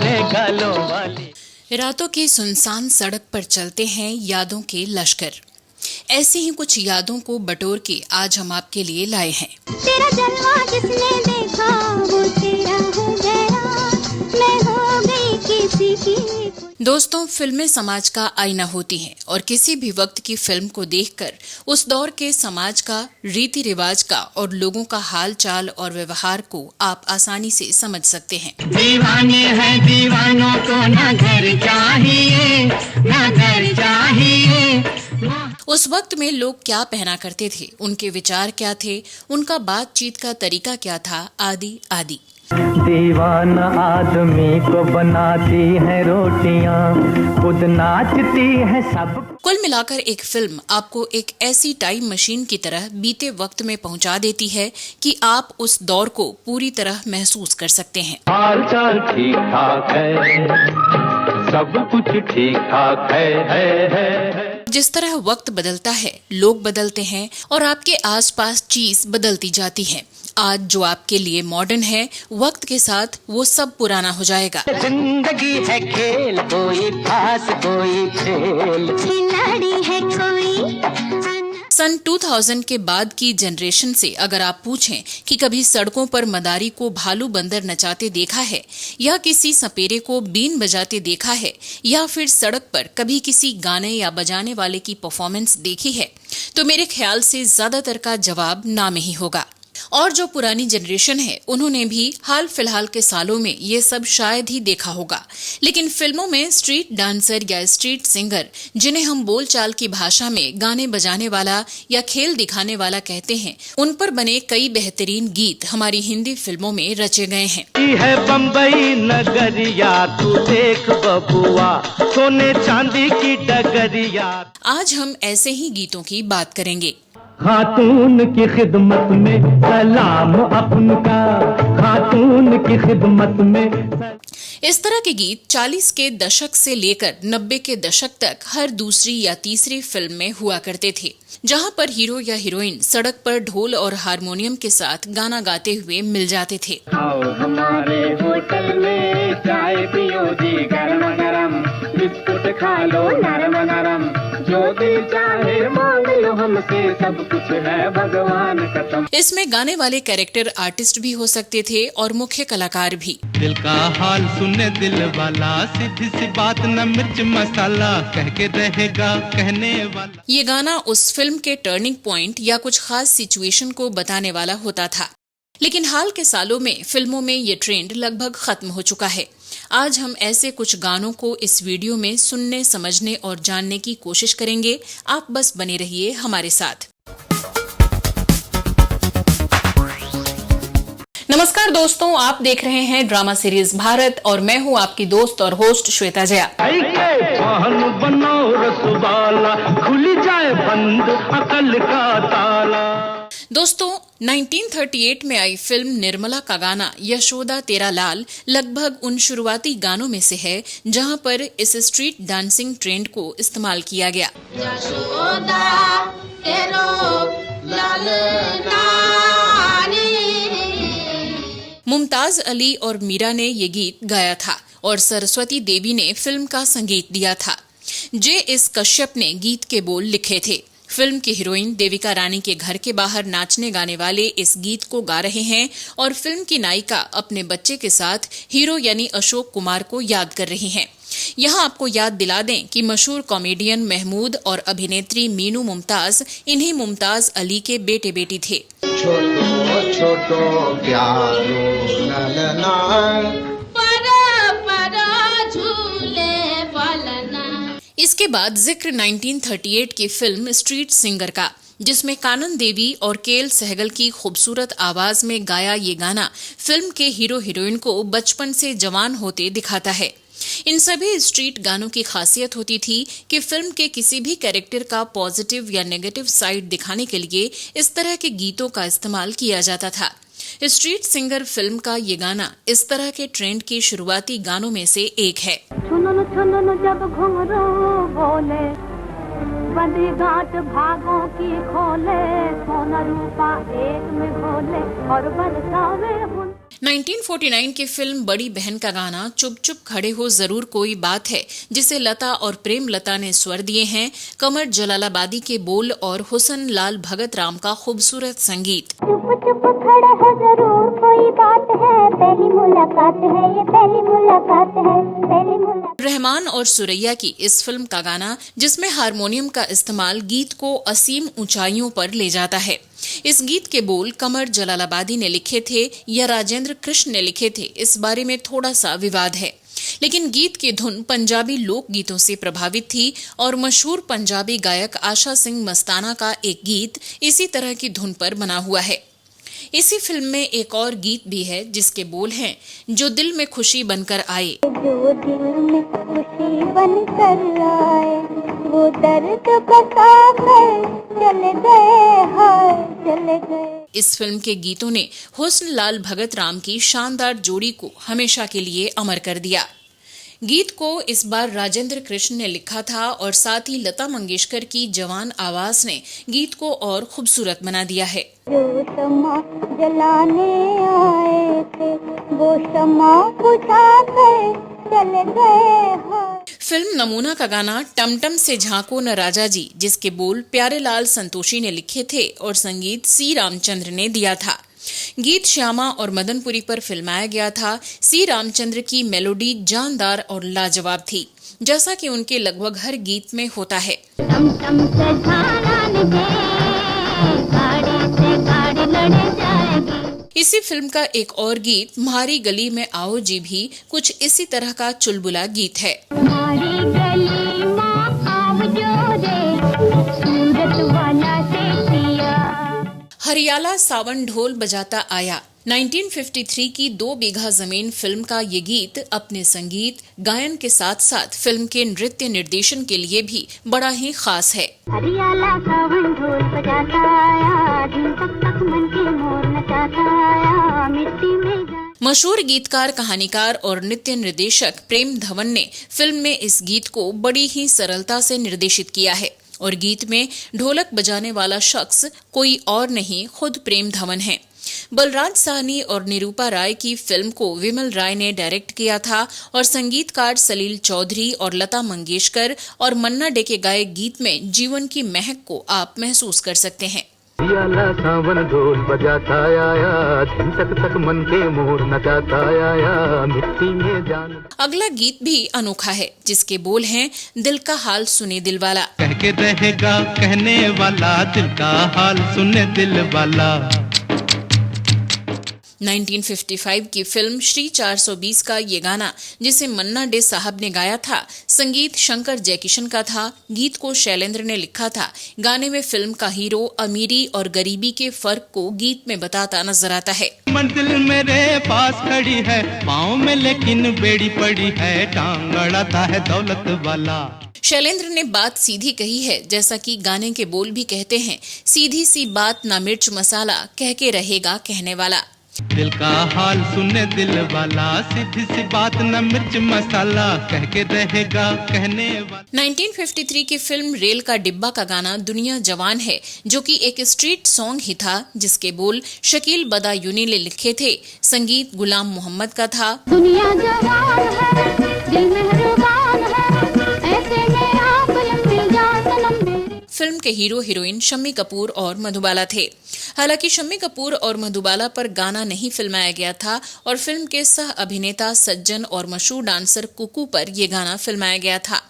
गोरे गालों वाली। रातों की सुनसान सड़क पर चलते हैं यादों के लश्कर। ऐसी ही कुछ यादों को बटोर के आज हम आपके लिए लाए हैं। तेरा जलवा जिसने देखा वो तेरा हो गया, मैं हो गई किसी की। दोस्तों, फिल्में समाज का आईना होती हैं और किसी भी वक्त की फिल्म को देखकर उस दौर के समाज का, रीति रिवाज का और लोगों का हाल चाल और व्यवहार को आप आसानी से समझ सकते हैं। दीवाने हैं दीवानों को ना घर चाहिए, ना घर चाहिए। उस वक्त में लोग क्या पहना करते थे, उनके विचार क्या थे, उनका बातचीत का तरीका क्या था, आदि आदि। दीवाना आदमी को बनाती है रोटियां, खुद नाचती है सब। कुल मिलाकर एक फिल्म आपको एक ऐसी टाइम मशीन की तरह बीते वक्त में पहुंचा देती है कि आप उस दौर को पूरी तरह महसूस कर सकते हैं। हाल चाल ठीक ठाक है, सब कुछ ठीक ठाक है। जिस तरह वक्त बदलता है, लोग बदलते हैं और आपके आसपास चीज बदलती जाती है। आज जो आपके लिए मॉडर्न है, वक्त के साथ वो सब पुराना हो जाएगा। जिंदगी है खेल, कोई खास कोई खेल, खिलाड़ी है कोई। सन 2000 के बाद की जनरेशन से अगर आप पूछें कि कभी सड़कों पर मदारी को भालू बंदर नचाते देखा है, या किसी सपेरे को बीन बजाते देखा है, या फिर सड़क पर कभी किसी गाने या बजाने वाले की परफॉर्मेंस देखी है, तो मेरे ख्याल से ज्यादातर का जवाब ना में ही होगा। और जो पुरानी जनरेशन है, उन्होंने भी हाल फिलहाल के सालों में ये सब शायद ही देखा होगा। लेकिन फिल्मों में स्ट्रीट डांसर या स्ट्रीट सिंगर, जिन्हें हम बोलचाल की भाषा में गाने बजाने वाला या खेल दिखाने वाला कहते हैं, उन पर बने कई बेहतरीन गीत हमारी हिंदी फिल्मों में रचे गए हैं। है बम्बई नगरिया, तू देख बबुआ, सोने चांदी की डगरिया। आज हम ऐसे ही गीतों की बात करेंगे। खातून की खिदमत में सलाम अपनका, खातून की खिदमत में। इस तरह के गीत 40 के दशक से लेकर 90 के दशक तक हर दूसरी या तीसरी फिल्म में हुआ करते थे, जहां पर हीरो या हीरोइन सड़क पर ढोल और हारमोनियम के साथ गाना गाते हुए मिल जाते थे। आओ हमारे होटल में चाय पियो जी गरम गरम, बिस्कुट खा लो नरम नरम, जो दिल चाहे मांग लो हमसे, सब कुछ है भगवान कसम। इसमें गाने वाले कैरेक्टर आर्टिस्ट भी हो सकते थे और मुख्य कलाकार भी। दिल का हाल सुने दिल वाला, सीधी सी बात न मिर्च मसाला, कह के रहेगा कहने वाला। ये गाना उस फिल्म के टर्निंग पॉइंट या कुछ खास सिचुएशन को बताने वाला होता था। लेकिन हाल के सालों में फिल्मों में ये ट्रेंड लगभग खत्म हो चुका है। आज हम ऐसे कुछ गानों को इस वीडियो में सुनने, समझने और जानने की कोशिश करेंगे। आप बस बने रहिए हमारे साथ। नमस्कार दोस्तों, आप देख रहे हैं ड्रामा सीरीज भारत और मैं हूं आपकी दोस्त और होस्ट श्वेता जया। बनो रसवाला, खुल जाए बंद अकल का ताला। दोस्तों, 1938 में आई फिल्म निर्मला का गाना यशोदा तेरा लाल लगभग उन शुरुआती गानों में से है जहां पर इस स्ट्रीट डांसिंग ट्रेंड को इस्तेमाल किया गया। यशोदा तेरो लाल नानी। मुमताज अली और मीरा ने ये गीत गाया था और सरस्वती देवी ने फिल्म का संगीत दिया था। जे.एस. कश्यप ने गीत के बोल लिखे थे। फिल्म की हीरोइन देविका रानी के घर के बाहर नाचने गाने वाले इस गीत को गा रहे हैं और फिल्म की नायिका अपने बच्चे के साथ हीरो यानी अशोक कुमार को याद कर रही हैं। यहाँ आपको याद दिला दें कि मशहूर कॉमेडियन महमूद और अभिनेत्री मीनू मुमताज इन्हीं मुमताज अली के बेटे बेटी थे। छोटो छोटो प्यारो ललना, इसके बाद जिक्र 1938 की फिल्म स्ट्रीट सिंगर का, जिसमें कानन देवी और केएल सहगल की खूबसूरत आवाज में गाया ये गाना फिल्म के हीरो हीरोइन को बचपन से जवान होते दिखाता है। इन सभी स्ट्रीट गानों की खासियत होती थी कि फिल्म के किसी भी कैरेक्टर का पॉजिटिव या नेगेटिव साइड दिखाने के लिए इस तरह के गीतों का इस्तेमाल किया जाता था। स्ट्रीट सिंगर फिल्म का ये गाना इस तरह के ट्रेंड के शुरुआती गानों में से एक है। छुनुन जब घुंघरू बोले, बंदी गांठ भागों की खोले, सोना रूपा एक में घोले और बरसावे। 1949 की फिल्म बड़ी बहन का गाना चुप चुप खड़े हो जरूर कोई बात है, जिसे लता और प्रेम लता ने स्वर दिए हैं। कमर जलालाबादी के बोल और हुसन लाल भगत राम का खूबसूरत संगीत। चुप चुप खड़े हो जरूर कोई बात है, पहली मुलाकात है, ये पहली मुलाकात है, पहली मुलाकात। रहमान और सुरैया की इस फिल्म का गाना, जिसमें हारमोनियम का इस्तेमाल गीत को असीम ऊंचाइयों पर ले जाता है। इस गीत के बोल कमर जलालाबादी ने लिखे थे या राजेंद्र कृष्ण ने लिखे थे, इस बारे में थोड़ा सा विवाद है, लेकिन गीत की धुन पंजाबी लोक गीतों से प्रभावित थी और मशहूर पंजाबी गायक आशा सिंह मस्ताना का एक गीत इसी तरह की धुन पर बना हुआ है। इसी फिल्म में एक और गीत भी है जिसके बोल हैं, जो दिल में खुशी बनकर आए, जो दिल में खुशी बनकर आए, वो दर्द बताकर चले गए, हाय चले गए। इस फिल्म के गीतों ने हुस्न लाल भगत राम की शानदार जोड़ी को हमेशा के लिए अमर कर दिया। गीत को इस बार राजेंद्र कृष्ण ने लिखा था और साथ ही लता मंगेशकर की जवान आवाज ने गीत को और खूबसूरत बना दिया है। जो शम्मा जलाने आए थे, वो शम्मा बुझाकर चले गए, हाय। फिल्म नमूना का गाना टमटम से झांको न राजा जी, जिसके बोल प्यारेलाल संतोषी ने लिखे थे और संगीत सी रामचंद्र ने दिया था। गीत श्यामा और मदनपुरी पर फिल्माया गया था। सी रामचंद्र की मेलोडी जानदार और लाजवाब थी, जैसा कि उनके लगभग हर गीत में होता है। टमटम से झाना निजे, गाड़ी से गाड़ी लड़े जाएगी। इसी फिल्म का एक और गीत म्हारी गली में आओ जी भी कुछ इसी तरह का चुलबुला गीत है। हमारी गली में आओ जो रे, सूरत वाला से पिया। हरियाला सावन ढोल बजाता आया 1953 की 2 बीघा जमीन फिल्म का ये गीत अपने संगीत गायन के साथ साथ फिल्म के नृत्य निर्देशन के लिए भी बड़ा ही खास है। हरियाला सावन ढोल बजाता आया, दिन तक मन के मोर नचाता आया, मिट्टी में जान। मशहूर गीतकार, कहानीकार और नृत्य निर्देशक प्रेम धवन ने फिल्म में इस गीत को बड़ी ही सरलता से निर्देशित किया है और गीत में ढोलक बजाने वाला शख्स कोई और नहीं, खुद प्रेम धवन है। बलराज साहनी और निरूपा राय की फिल्म को विमल राय ने डायरेक्ट किया था और संगीतकार सलील चौधरी और लता मंगेशकर और मन्ना डे के गाए गीत में जीवन की महक को आप महसूस कर सकते हैं। हरियाला सावन ढोल बजाता आया, दिन तक मन के मोर नचाता आया, मिट्टी में जान। अगला गीत भी अनोखा है, जिसके बोल हैं, दिल का हाल सुने दिल वाला। कह के रहेगा कहने वाला, दिल का हाल सुने दिल वाला। 1955 की फिल्म श्री 420 का ये गाना, जिसे मन्ना डे साहब ने गाया था, संगीत शंकर जयकिशन का था, गीत को शैलेंद्र ने लिखा था। गाने में फिल्म का हीरो अमीरी और गरीबी के फर्क को गीत में बताता नजर आता है। मंजिल मेरे पास खड़ी है, पाँव में लेकिन बेड़ी पड़ी है, टांग अड़ाता है दौलत वाला। शैलेंद्र ने बात सीधी कही है, जैसा कि गाने के बोल भी कहते हैं, सीधी सी बात ना मिर्च मसाला, कह के रहेगा कहने वाला। दिल का हाल सुने दिल वाला, सीधी सी बात न मिर्च मसाला, कह के रहेगा कहने वाला। 1953 की फिल्म रेल का डिब्बा का गाना दुनिया जवान है, जो कि एक स्ट्रीट सॉन्ग ही था, जिसके बोल शकील बदायूनी ने लिखे थे, संगीत गुलाम मोहम्मद का था। दुनिया जवान है, दिल मेहरबान है, ऐसे में आप मिल जाओ सनम मेरे। फिल्म के हीरो हीरोइन शम्मी कपूर और मधुबाला थे। हालांकि शम्मी कपूर और मधुबाला पर गाना नहीं फिल्माया गया था और फिल्म के सह अभिनेता सज्जन और मशहूर डांसर कुकू पर यह गाना फिल्माया गया था।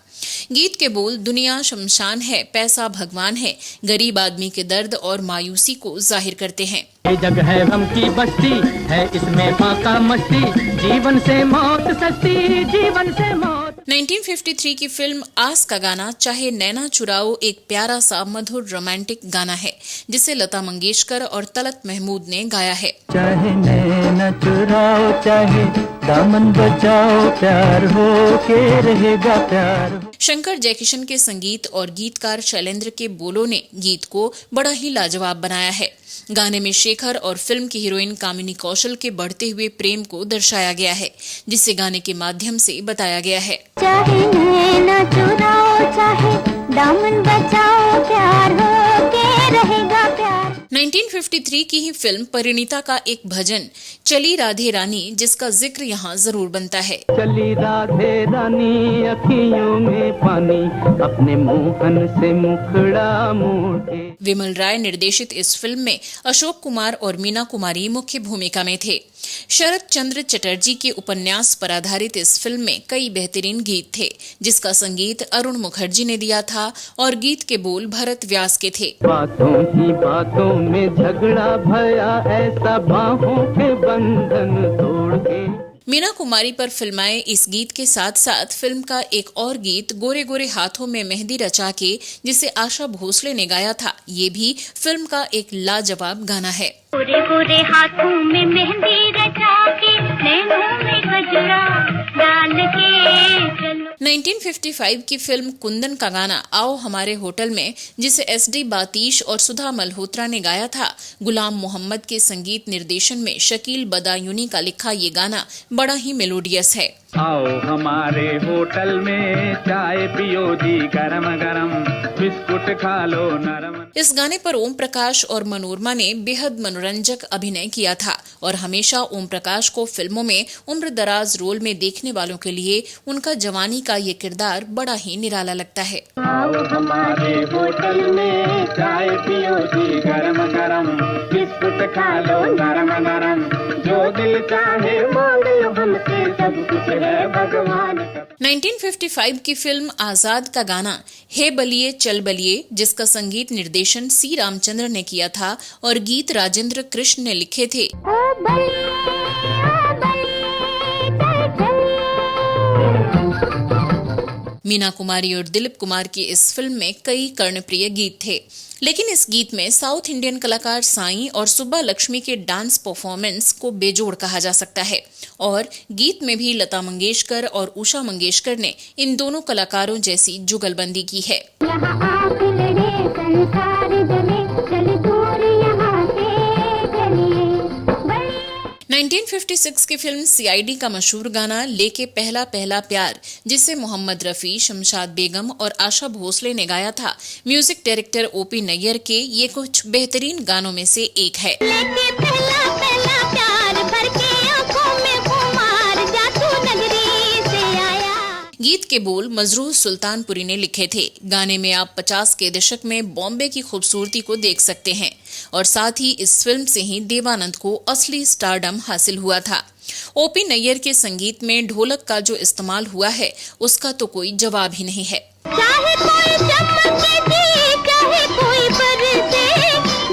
गीत के बोल दुनिया शमशान है, पैसा भगवान है, गरीब आदमी के दर्द और मायूसी को जाहिर करते हैं। ये जग है गम की बस्ती है, इसमें फाका मस्ती, जीवन से मौत सस्ती, जीवन से मौत। 1953 की फिल्म आस का गाना चाहे नैना चुराओ एक प्यारा सा मधुर रोमांटिक गाना है, जिसे लता मंगेशकर और तलत महमूद ने गाया है। चाहे नैना चुराओ चाहे दामन बचाओ, प्यार हो के रहेगा प्यार। शंकर जयकिशन के संगीत और गीतकार शैलेंद्र के बोलों ने गीत को बड़ा ही लाजवाब बनाया है। गाने में शेखर और फिल्म की हीरोइन कामिनी कौशल के बढ़ते हुए प्रेम को दर्शाया गया है, जिसे गाने के माध्यम से बताया गया है। चाहे नैना चुराओ चाहे दामन बचाओ, प्यार हो के रहेगा प्यार। 1953 की ही फिल्म परिणीता का एक भजन चली राधे रानी, जिसका जिक्र यहाँ जरूर बनता है। चली राधे रानी अखियों में पानी, अपने मोहन से मुखड़ा मोड़े। विमल राय निर्देशित इस फिल्म में अशोक कुमार और मीना कुमारी मुख्य भूमिका में थे। शरद चंद्र चटर्जी के उपन्यास पर आधारित इस फिल्म में कई बेहतरीन गीत थे, जिसका संगीत अरुण मुखर्जी ने दिया था और गीत के बोल भरत व्यास के थे। बातों ही बातों में झगड़ा भया, ऐसा बाहों के बंधन तोड़ के। मीना कुमारी पर फिल्माए इस गीत के साथ साथ फिल्म का एक और गीत गोरे गोरे हाथों में मेहंदी रचा के, जिसे आशा भोसले ने गाया था, ये भी फिल्म का एक लाजवाब गाना है। गोरे गोरे हाथों में मेहंदी रचा के, नैनों में गजरा डाल के चलो। 1955 की फिल्म कुंदन का गाना आओ हमारे होटल में, जिसे SD बातीश और सुधा मल्होत्रा ने गाया था, गुलाम मोहम्मद के संगीत निर्देशन में शकील बदायूनी का लिखा ये गाना बड़ा ही मेलोडियस है। आओ हमारे होटल में चाय पियो जी गरम गरम, बिस्कुट खा लो नरम। इस गाने पर ओम प्रकाश और मनोरमा ने बेहद मनोरंजक अभिनय किया था और हमेशा ओम प्रकाश को फिल्मों में उम्र दराज रोल में देखने वालों के लिए उनका जवानी का ये किरदार बड़ा ही निराला लगता है। आओ हमारे होटल में चाय पियो जी गरम गरम, बिस्कुट खा लो नरम नरम, जो दिल चाहे मांग लो हमसे, सब कुछ है भगवान का। 1955 की फिल्म आजाद का गाना हे बलिए चल बलिए, जिसका संगीत निर्देशन C रामचंद्र ने किया था और गीत राजेंद्र कृष्ण ने लिखे थे। मीना कुमारी और दिलीप कुमार की इस फिल्म में कई कर्णप्रिय गीत थे, लेकिन इस गीत में साउथ इंडियन कलाकार साईं और सुब्बा लक्ष्मी के डांस परफॉर्मेंस को बेजोड़ कहा जा सकता है और गीत में भी लता मंगेशकर और उषा मंगेशकर ने इन दोनों कलाकारों जैसी जुगलबंदी की है। 1956 की फिल्म CID का मशहूर गाना लेके पहला पहला प्यार, जिसे मोहम्मद रफी, शमशाद बेगम और आशा भोसले ने गाया था, म्यूजिक डायरेक्टर OP नैयर के ये कुछ बेहतरीन गानों में से एक है। लेके पहला पहला प्यार भर के आंखों में खुमार, जादू नगरी से आया। गीत के बोल मजरूह सुल्तानपुरी ने लिखे थे। गाने में आप 50 के दशक में बॉम्बे की खूबसूरती को देख सकते हैं और साथ ही इस फिल्म से ही देवानंद को असली स्टारडम हासिल हुआ था। OP नैयर के संगीत में ढोलक का जो इस्तेमाल हुआ है, उसका तो कोई जवाब ही नहीं है। चाहे कोई चमके भी, चाहे कोई बरसे,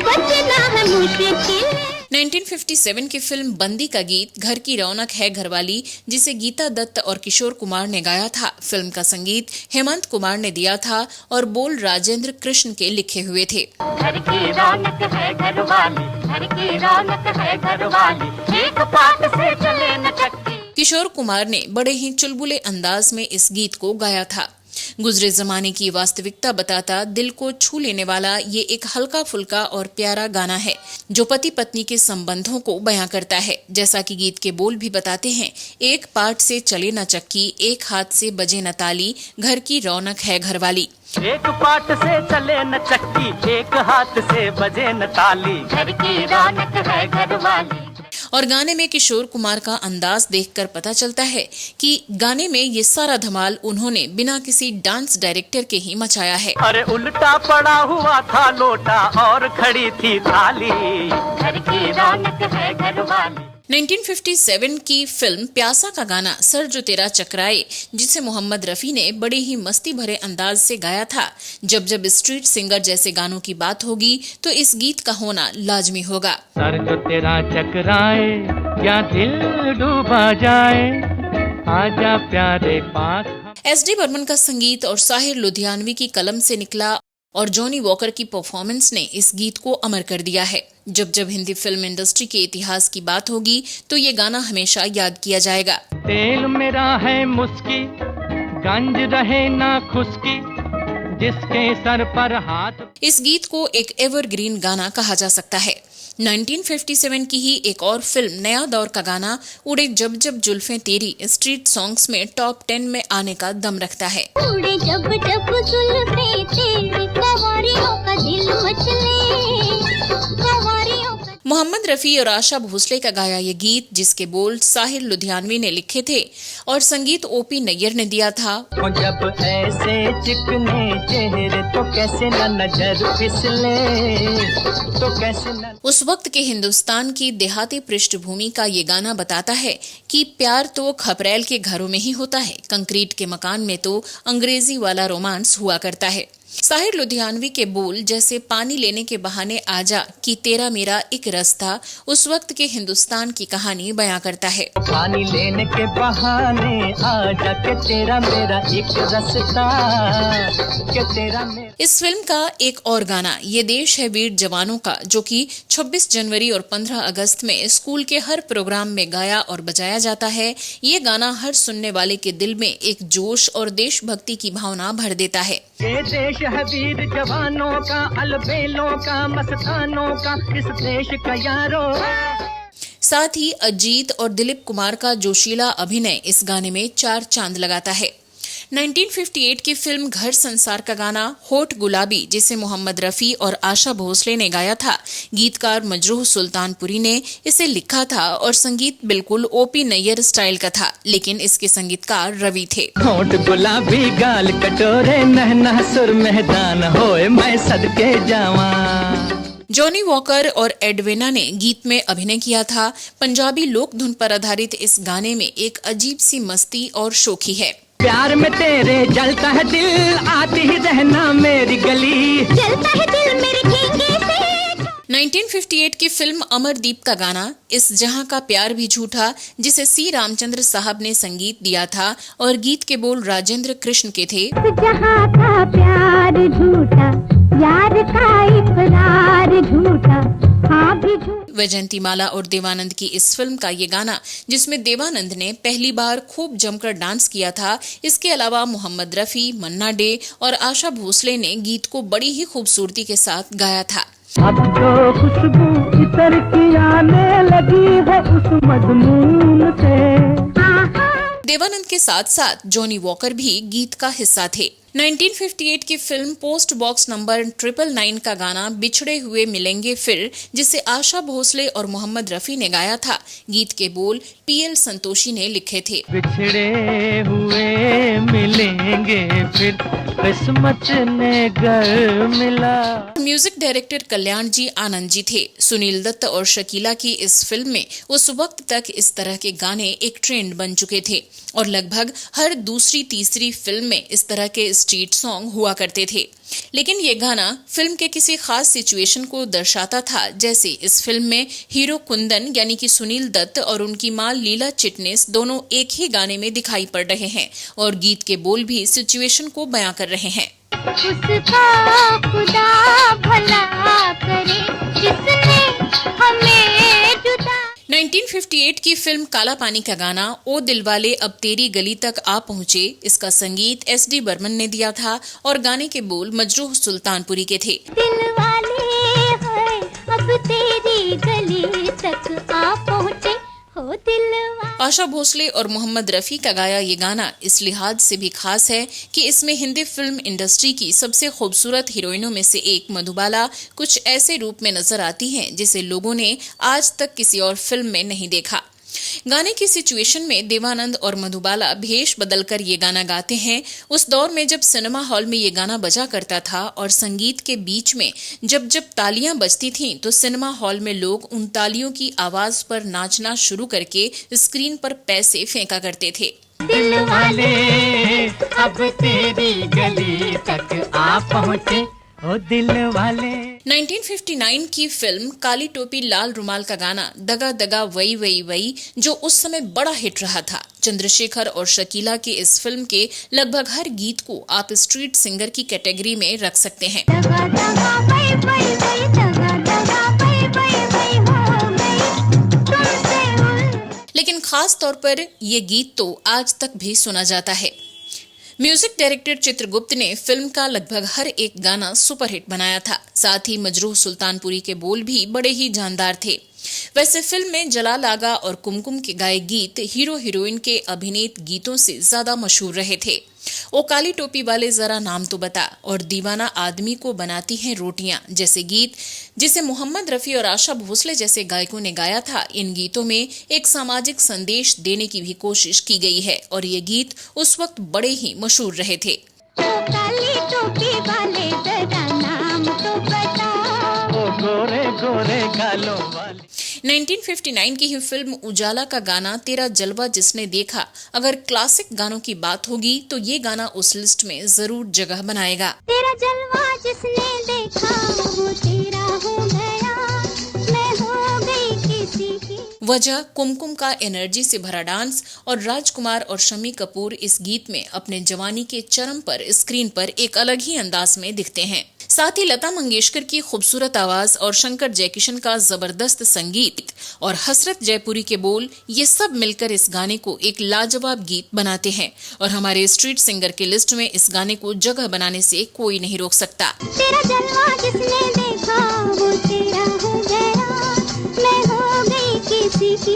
बचना है मुश्किल। 1957 की फिल्म बंदी का गीत घर की रौनक है घरवाली, जिसे गीता दत्त और किशोर कुमार ने गाया था, फिल्म का संगीत हेमंत कुमार ने दिया था और बोल राजेंद्र कृष्ण के लिखे हुए थे। घर की रौनक है घरवाली, घर की रौनक है घरवाली, एक पाट से चले न चक्की। किशोर कुमार ने बड़े ही चुलबुले अंदाज में इस गीत को गाया था। गुजरे जमाने की वास्तविकता बताता दिल को छू लेने वाला ये एक हल्का फुल्का और प्यारा गाना है, जो पति पत्नी के संबंधों को बयां करता है। जैसा कि गीत के बोल भी बताते हैं, एक पाट से चले न चक्की, एक हाथ से बजे न ताली, घर की रौनक है घरवाली। एक पाट से चले न चक्की, एक हाथ से बजे न ताली, घर की रौनक है घरवाली। और गाने में किशोर कुमार का अंदाज देखकर पता चलता है कि गाने में ये सारा धमाल उन्होंने बिना किसी डांस डायरेक्टर के ही मचाया है। अरे उल्टा पड़ा हुआ था लोटा और खड़ी थी थाली, घर की रौनक है घरवाली। 1957 की फिल्म प्यासा का गाना सर जो तेरा चकराए, जिसे मोहम्मद रफी ने बड़े ही मस्ती भरे अंदाज से गाया था। जब जब स्ट्रीट सिंगर जैसे गानों की बात होगी तो इस गीत का होना लाजमी होगा। सर जो तेरा चकराए या दिल डूबा जाए, आजा प्यारे पास। SD बर्मन का संगीत और साहिर लुधियानवी की कलम से निकला और जॉनी वॉकर की परफॉर्मेंस ने इस गीत को अमर कर दिया है। जब जब हिंदी फिल्म इंडस्ट्री के इतिहास की बात होगी तो ये गाना हमेशा याद किया जाएगा। तेल मेरा है मुस्की, गंज रहे ना खुशकी, जिसके सर पर हाथ। इस गीत को एक एवरग्रीन गाना कहा जा सकता है। 1957 की ही एक और फिल्म नया दौर का गाना उड़े जब जब जुल्फें तेरी स्ट्रीट सॉन्ग्स में टॉप 10 में आने का दम रखता है। उड़े जब जब जुल्फें तेरी, कवारियों का दिल मचले, कवारियों का। मोहम्मद रफी और आशा भोसले का गाया ये गीत, जिसके बोल साहिर लुधियानवी ने लिखे थे और संगीत ओपी नैयर ने दिया था। जब ऐसे चिकने चेहरे तो कैसे न नजर फिसले, तो कैसे न। उस वक्त के हिंदुस्तान की देहाती पृष्ठभूमि का ये गाना बताता है कि प्यार तो खपरेल के घरों में ही होता है, कंक्रीट के मकान में तो अंग्रेजी वाला रोमांस हुआ करता है। साहिर लुधियानवी के बोल जैसे पानी लेने के बहाने आजा कि तेरा मेरा एक रास्ता उस वक्त के हिंदुस्तान की कहानी बयां करता है। पानी लेने के बहाने आजा के तेरा मेरा एक रास्ता, के तेरा मेरा। इस फिल्म का एक और गाना ये देश है वीर जवानों का, जो कि 26 जनवरी और 15 अगस्त में स्कूल के हर प्रोग्राम में गाया और बजाया जाता है। ये गाना हर सुनने वाले के दिल में एक जोश और देशभक्ति की भावना भर देता है। ये देश है वीर जवानों का, अलबेलों का, मस्तानों का, इस देश का यारो। साथ ही अजीत और दिलीप कुमार का जोशीला अभिनय इस गाने में 4 चांद लगाता है। 1958 की फिल्म घर संसार का गाना होठ गुलाबी, जिसे मोहम्मद रफी और आशा भोसले ने गाया था, गीतकार मजरूह सुल्तानपुरी ने इसे लिखा था और संगीत बिल्कुल ओपी नैयर स्टाइल का था, लेकिन इसके संगीतकार रवि थे। होठ गुलाबी गाल कटोरे, नहना सुर मैदान होए मैं सदके जावा। जॉनी वॉकर और एडविना ने गीत में अभिनय किया था। पंजाबी लोक धुन पर आधारित इस गाने में एक अजीब सी मस्ती और शोखी है। प्यार में तेरे जलता है दिल, आती ही रहना मेरी गली, जलता है दिल मेरे ठेंगे से। 1958 की फिल्म अमरदीप का गाना इस जहां का प्यार भी झूठा, जिसे सी रामचंद्र साहब ने संगीत दिया था और गीत के बोल राजेंद्र कृष्ण के थे। जहाँ का प्यार झूठा, यार का इकरार झूठा, हाँ भी झूठा। वैजयंतीमाला और देवानंद की इस फिल्म का ये गाना, जिसमें देवानंद ने पहली बार खूब जमकर डांस किया था, इसके अलावा मोहम्मद रफी, मन्ना डे और आशा भोसले ने गीत को बड़ी ही खूबसूरती के साथ गाया था। अब जो खुशबू इतर की आने लगी है उस मजनून से। देवानंद के साथ साथ जॉनी वॉकर भी गीत का हिस्सा थे। 1958 की फिल्म पोस्ट बॉक्स नंबर 999 का गाना बिछड़े हुए मिलेंगे फिर, जिसे आशा भोसले और मोहम्मद रफी ने गाया था, गीत के बोल पीएल संतोषी ने लिखे थे। बिछड़े हुए मिलेंगे फिर, किस्मत ने घर मिला। म्यूजिक डायरेक्टर कल्याण जी आनंद जी थे। सुनील दत्त और शकीला की इस फिल्म में उस वक्त तक इस तरह के गाने एक ट्रेंड बन चुके थे और लगभग हर दूसरी तीसरी फिल्म में इस तरह के स्ट्रीट सॉन्ग हुआ करते थे। लेकिन ये गाना फिल्म के किसी खास सिचुएशन को दर्शाता था, जैसे इस फिल्म में हीरो कुंदन यानी कि सुनील दत्त और उनकी मां लीला चिटनेस दोनों एक ही गाने में दिखाई पड़ रहे हैं और गीत के बोल भी सिचुएशन को बयां कर रहे हैं। उसका खुदा भला करे जिसने हमें जुदा। 1958 की फिल्म काला पानी का गाना ओ दिलवाले अब तेरी गली तक आ पहुंचे, इसका संगीत एस.डी. बर्मन ने दिया था और गाने के बोल मजरूह सुल्तानपुरी के थे। दिलवाले हैं अब तेरी गली तक आ पहुंचे, हो दिलवाले। आशा भोसले और मोहम्मद रफी का गाया ये गाना इस लिहाज से भी खास है कि इसमें हिंदी फिल्म इंडस्ट्री की सबसे खूबसूरत हीरोइनों में से एक मधुबाला कुछ ऐसे रूप में नजर आती हैं जिसे लोगों ने आज तक किसी और फिल्म में नहीं देखा। गाने की सिचुएशन में देवानंद और मधुबाला भेष बदलकर ये गाना गाते हैं। उस दौर में जब सिनेमा हॉल में ये गाना बजा करता था और संगीत के बीच में जब जब तालियां बजती थीं तो सिनेमा हॉल में लोग उन तालियों की आवाज पर नाचना शुरू करके स्क्रीन पर पैसे फेंका करते थे। दिलवाले अब तेरी गली तक आ पहुंचे, ओ दिलवाले। 1959 की फिल्म काली टोपी लाल रुमाल का गाना दगा दगा वई वई वई, जो उस समय बड़ा हिट रहा था। चंद्रशेखर और शकीला की इस फिल्म के लगभग हर गीत को आप स्ट्रीट सिंगर की कैटेगरी में रख सकते हैं। दगा दगा वई वई वई, दगा दगा वई वई वई हो गई तुमसे। लेकिन खास तौर पर ये गीत तो आज तक भी सुना जाता है। म्यूजिक डायरेक्टर चित्रगुप्त ने फिल्म का लगभग हर एक गाना सुपरहिट बनाया था। साथ ही मजरूह सुल्तानपुरी के बोल भी बड़े ही जानदार थे। वैसे फिल्म में जलाल आगा और कुमकुम के गाए गीत हीरो हीरोइन के अभिनीत गीतों से ज्यादा मशहूर रहे थे। ओ काली टोपी वाले जरा नाम तो बता और दीवाना आदमी को बनाती हैं रोटियां जैसे गीत, जिसे मोहम्मद रफी और आशा भोसले जैसे गायकों ने गाया था। इन गीतों में एक सामाजिक संदेश देने की भी कोशिश की गई है और ये गीत उस वक्त बड़े ही मशहूर रहे थे। ओ काली टोपी वाले जरा नाम तो बता, ओ गोरे गोरे गालों वाले। 1959 की ही फिल्म उजाला का गाना तेरा जलवा जिसने देखा अगर क्लासिक गानों की बात होगी तो ये गाना उस लिस्ट में जरूर जगह बनाएगा। तेरा जलवा जिसने देखा वो तेरा हो गया, मैं हो गई किसी की। वजह कुमकुम का एनर्जी से भरा डांस और राजकुमार और शम्मी कपूर इस गीत में अपने जवानी के चरम पर स्क्रीन पर एक अलग ही अंदाज में दिखते हैं। साथ ही लता मंगेशकर की खूबसूरत आवाज और शंकर जयकिशन का जबरदस्त संगीत और हसरत जयपुरी के बोल, ये सब मिलकर इस गाने को एक लाजवाब गीत बनाते हैं और हमारे स्ट्रीट सिंगर की लिस्ट में इस गाने को जगह बनाने से कोई नहीं रोक सकता। तेरा जलवा जिसने देखा वो तेरा हो गया, मैं हो गई किसी की।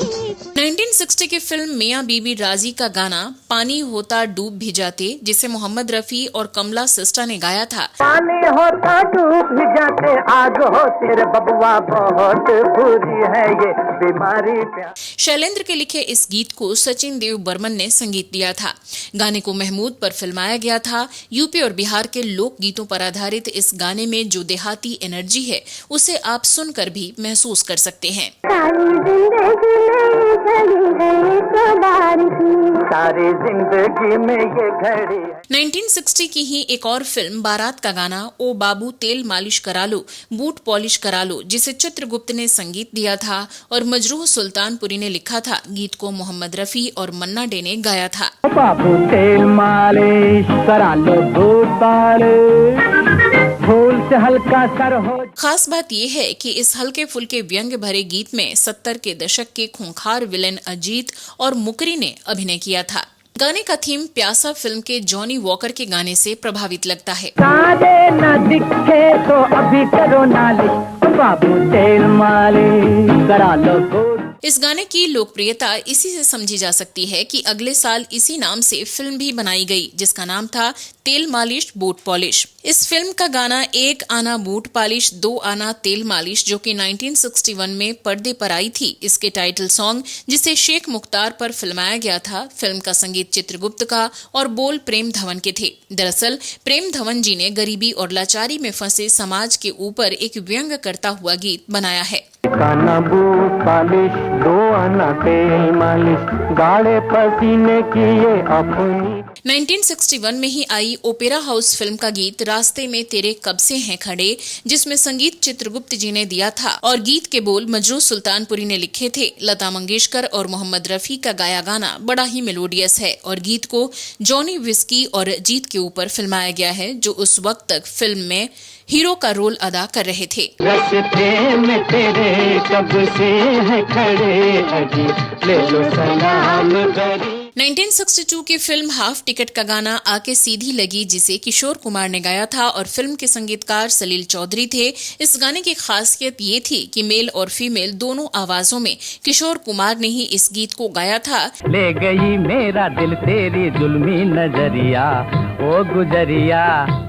1960 की फिल्म मियां बीबी राजी का गाना पानी होता डूब भी जाते, जिसे मोहम्मद रफी और कमला सिस्टा ने गाया था। पानी होता डूब भी जाते, आग हो तेरे बबुआ बहुत बुरी है ये बीमारी प्यार। शैलेंद्र के लिखे इस गीत को सचिन देव बर्मन ने संगीत दिया था। गाने को महमूद पर फिल्माया गया था। यूपी और बिहार के लोक गीतों पर आधारित इस गाने में जो देहाती एनर्जी है उसे आप सुनकर भी महसूस कर सकते हैं। सारी जिंदगी में ये घड़ी है। 1960 की ही एक और फिल्म बारात का गाना ओ बाबू तेल मालिश करा लो बूट पॉलिश करा लो, जिसे चित्रगुप्त ने संगीत दिया था और मजरूह सुल्तानपुरी ने लिखा था। गीत को मोहम्मद रफी और मन्ना डे ने गाया था। बाबू तेल मालिश करा लो बूट पॉलिश, फूल से हल्का सर हो। खास बात यह है कि इस हल्के फुल्के व्यंग्य भरे गीत में 70 के दशक के खूंखार विलेन अजीत और मुकरी ने अभिनय किया था। गाने का थीम प्यासा फिल्म के जॉनी वॉकर के गाने से प्रभावित लगता है। सारे न दिखे तो अभी करो नालिश, बाबू तेल मालिश करा लो बूट। इस गाने की लोकप्रियता इसी से समझी जा सकती है कि अगले साल इसी नाम से फिल्म भी बनाई गई, जिसका नाम था तेल मालिश बूट पॉलिश। इस फिल्म का गाना एक आना बूट पॉलिश दो आना तेल मालिश, जो कि 1961 में पर्दे पर आई थी, इसके टाइटल सॉन्ग, जिसे शेख मुख्तार पर फिल्माया गया था। फिल्म का संगीत चित्रगुप्त का और बोल प्रेम धवन के थे। दरअसल प्रेम धवन जी ने गरीबी और लाचारी में फंसे समाज के ऊपर एक व्यंग्य करता हुआ गीत बनाया है। काना बूट पॉलिश दो आना तेल मालिश, गाढ़े पसीने की ये अपनी। 1961 में ही आई ओपेरा हाउस फिल्म का गीत रास्ते में तेरे कब से हैं खड़े, जिसमें संगीत चित्रगुप्त जी ने दिया था और गीत के बोल मजरूह सुल्तानपुरी ने लिखे थे। लता मंगेशकर और मोहम्मद रफी का गाया गाना बड़ा ही मेलोडियस है और गीत को जॉनी विस्की और जीत के ऊपर फिल्माया गया है, जो उस वक्त तक फिल्म में हीरो का रोल अदा कर रहे थे। रास्ते में तेरे कब से हैं खड़े, अजी ले लो सलाम गरी। 1962 की फिल्म हाफ टिकट का गाना आके सीधी लगी, जिसे किशोर कुमार ने गाया था और फिल्म के संगीतकार सलील चौधरी थे। इस गाने की खासियत ये थी कि मेल और फीमेल दोनों आवाजों में किशोर कुमार ने ही इस गीत को गाया था। ले गई मेरा दिल तेरी जुल्मी नजरिया, ओ गुजरिया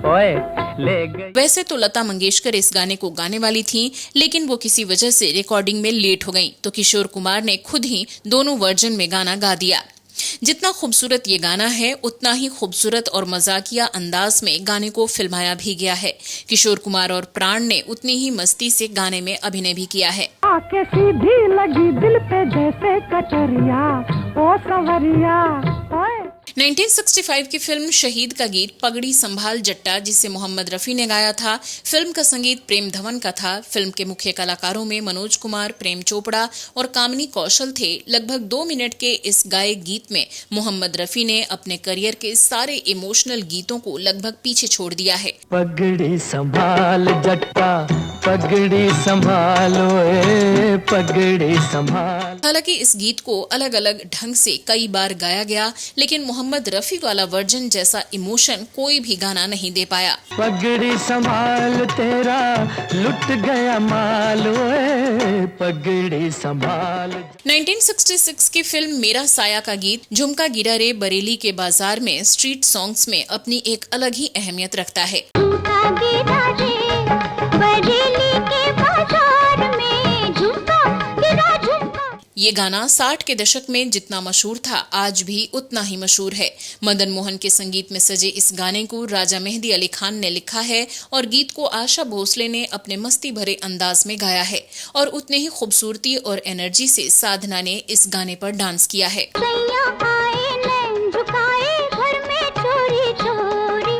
ओए ले गई। वैसे तो लता मंगेशकर इस गाने को गाने वाली थी, लेकिन वो किसी वजह से रिकॉर्डिंग में लेट हो गईं, तो किशोर कुमार ने खुद ही दोनों वर्जन में गाना गा दिया। जितना खूबसूरत ये गाना है, उतना ही खूबसूरत और मजाकिया अंदाज में गाने को फिल्माया भी गया है। किशोर कुमार और प्राण ने उतनी ही मस्ती से गाने में अभिनय भी किया है। आके सीधी लगी दिल पे जैसे कटरिया, ओ सवरिया ओए। 1965 की फिल्म शहीद का गीत पगड़ी संभाल जट्टा, जिसे मोहम्मद रफी ने गाया था। फिल्म का संगीत प्रेम धवन का था। फिल्म के मुख्य कलाकारों में मनोज कुमार, प्रेम चोपड़ा और कामिनी कौशल थे। लगभग 2 मिनट के इस गाए गीत में मोहम्मद रफी ने अपने करियर के सारे इमोशनल गीतों को लगभग पीछे छोड़ दिया है। पगड़ी संभाल जट्टा पगड़ी संभालो पगड़ी संभाल। हालांकि इस गीत को अलग अलग ढंग से कई बार गाया गया, लेकिन मोहम्मद रफी वाला वर्जन जैसा इमोशन कोई भी गाना नहीं दे पाया। पगड़ी संभाल तेरा लुट गया माल पगड़ी संभाल। 1966 की फिल्म मेरा साया का गीत झुमका गिरा रे बरेली के बाजार में स्ट्रीट सॉन्ग्स में अपनी एक अलग ही अहमियत रखता है। झुमका गिरा रे बरेली के बाजार में, झुमका गिरा झुमका। ये गाना 60 के दशक में जितना मशहूर था, आज भी उतना ही मशहूर है। मदन मोहन के संगीत में सजे इस गाने को राजा मेहदी अली खान ने लिखा है और गीत को आशा भोसले ने अपने मस्ती भरे अंदाज में गाया है और उतने ही खूबसूरती और एनर्जी से साधना ने इस गाने पर डांस किया है। सैया आए नैन झुकाए घर में चोरी चोरी,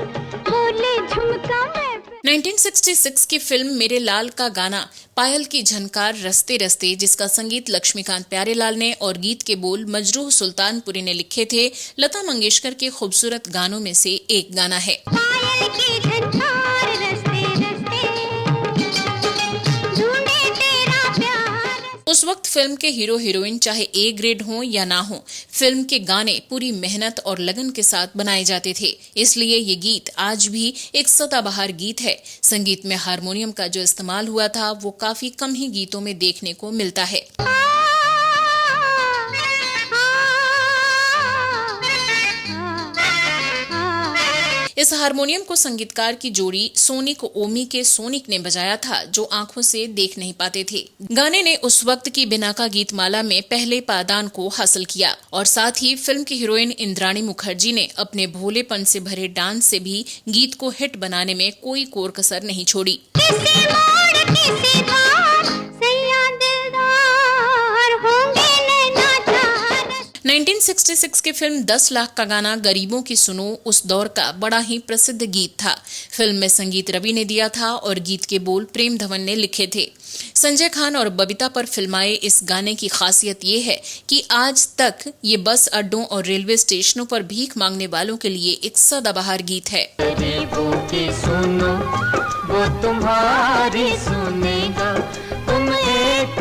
बोले झुमका मैं। 1966 की फिल्म मेरे लाल का गाना पायल की झनकार रस्ते रस्ते, जिसका संगीत लक्ष्मीकांत प्यारेलाल ने और गीत के बोल मजरूह सुल्तानपुरी ने लिखे थे, लता मंगेशकर के खूबसूरत गानों में से एक गाना है। पायल की झनकार रस्ते रस्ते, ढूंढे तेरा प्यार। उस वक्त फिल्म के हीरो हीरोइन चाहे ए ग्रेड हो या ना हो, फिल्म के गाने पूरी मेहनत और लगन के साथ बनाए जाते थे, इसलिए ये गीत आज भी एक सदाबहार गीत है। संगीत में हारमोनियम का जो इस्तेमाल हुआ था वो काफी कम ही गीतों में देखने को मिलता है। इस हारमोनियम को संगीतकार की जोड़ी सोनिक ओमी के सोनिक ने बजाया था, जो आंखों से देख नहीं पाते थे। गाने ने उस वक्त की बिनाका गीतमाला में पहले पायदान को हासिल किया और साथ ही फिल्म की हीरोइन इंद्राणी मुखर्जी ने अपने भोलेपन से भरे डांस से भी गीत को हिट बनाने में कोई कोर कसर नहीं छोड़ी। 1966 की फिल्म 10 लाख का गाना गरीबों की सुनो उस दौर का बड़ा ही प्रसिद्ध गीत था। फिल्म में संगीत रवि ने दिया था और गीत के बोल प्रेम धवन ने लिखे थे। संजय खान और बबीता पर फिल्माए इस गाने की खासियत ये है कि आज तक ये बस अड्डों और रेलवे स्टेशनों पर भीख मांगने वालों के लिए एक सदाबहार गीत है। गरीबों की सुनो वो तुम्हारी सुनेगा, तुम एक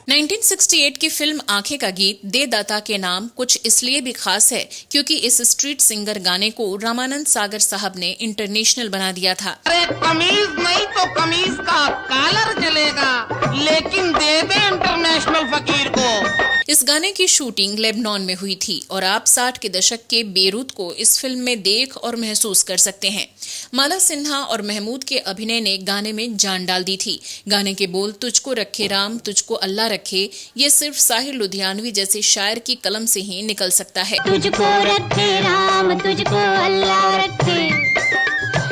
1968 की फिल्म आंखें का गीत दे दाता के नाम कुछ इसलिए भी खास है क्योंकि इस स्ट्रीट सिंगर गाने को रामानंद सागर साहब ने इंटरनेशनल बना दिया था। अरे कमीज नहीं तो कमीज का कॉलर जलेगा, लेकिन दे दे इंटरनेशनल फकीर को। इस गाने की शूटिंग लेबनान में हुई थी और आप 60 के दशक के बेरूत को इस फिल्म में देख और महसूस कर सकते हैं। माला सिन्हा और महमूद के अभिनय ने गाने में जान डाल दी थी। गाने के बोल तुझको रखे राम तुझको अल्लाह रखे, ये सिर्फ साहिर लुधियानवी जैसे शायर की कलम से ही निकल सकता है। तुझको रखे राम तुझको अल्लाह रखे,